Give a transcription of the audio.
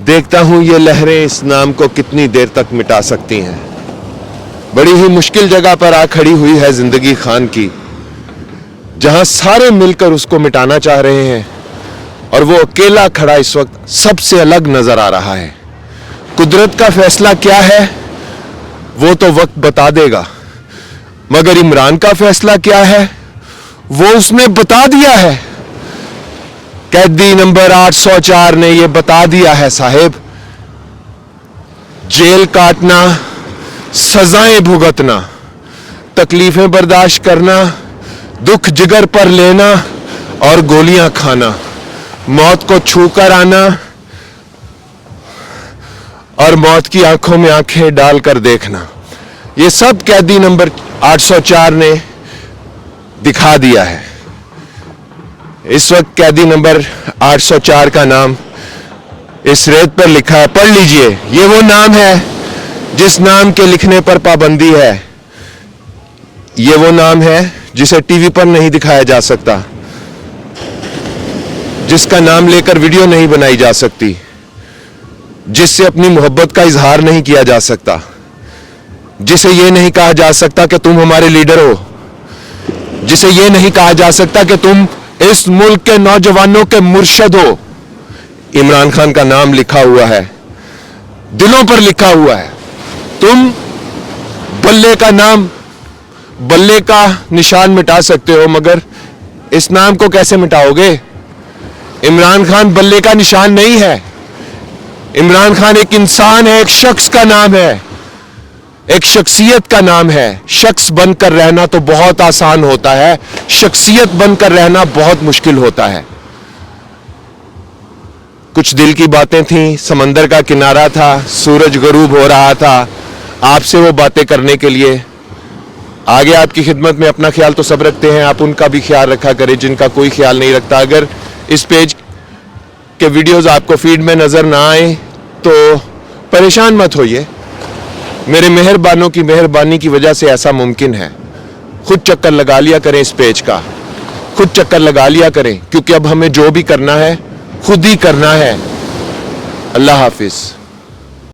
देखता हूं ये लहरें इस नाम को कितनी देर तक मिटा सकती हैं। बड़ी ही मुश्किल जगह पर आ खड़ी हुई है जिंदगी खान की, जहां सारे मिलकर उसको मिटाना चाह रहे हैं और वो अकेला खड़ा इस वक्त सबसे अलग नजर आ रहा है। कुदरत का फैसला क्या है वो तो वक्त बता देगा, मगर इमरान का फैसला क्या है वो उसने बता दिया है। कैदी नंबर 804 ने ये बता दिया है साहेब, जेल काटना, सजाएं भुगतना, तकलीफें बर्दाश्त करना, दुख जिगर पर लेना और गोलियां खाना, मौत को छूकर आना और मौत की आंखों में आंखें डालकर देखना, ये सब कैदी नंबर 804 ने दिखा दिया है। इस वक्त कैदी नंबर 804 का नाम इस रेत पर लिखा है, पढ़ लीजिए। ये वो नाम है जिस नाम के लिखने पर पाबंदी है। ये वो नाम है जिसे टीवी पर नहीं दिखाया जा सकता, जिसका नाम लेकर वीडियो नहीं बनाई जा सकती, जिससे अपनी मोहब्बत का इजहार नहीं किया जा सकता, जिसे ये नहीं कहा जा सकता कि तुम हमारे लीडर हो, जिसे ये नहीं कहा जा सकता कि तुम इस मुल्क के नौजवानों के मुर्शद हो। इमरान खान का नाम लिखा हुआ है, दिलों पर लिखा हुआ है। तुम बल्ले का नाम, बल्ले का निशान मिटा सकते हो, मगर इस नाम को कैसे मिटाओगे? इमरान खान बल्ले का निशान नहीं है। इमरान खान एक इंसान है, एक शख्स का नाम है, एक शख्सियत का नाम है। शख्स बनकर रहना तो बहुत आसान होता है, शख्सियत बनकर रहना बहुत मुश्किल होता है। कुछ दिल की बातें थी, समंदर का किनारा था, सूरज गरूब हो रहा था, आपसे वो बातें करने के लिए आगे आपकी खिदमत में। अपना ख्याल तो सब रखते हैं, आप उनका भी ख्याल रखा करें जिनका कोई ख्याल नहीं रखता। अगर इस पेज के वीडियोस आपको फीड में नजर ना आए तो परेशान मत होइए, मेरे मेहरबानों की मेहरबानी की वजह से ऐसा मुमकिन है। खुद चक्कर लगा लिया करें इस पेज का, खुद चक्कर लगा लिया करें, क्योंकि अब हमें जो भी करना है खुद ही करना है। अल्लाह हाफिज।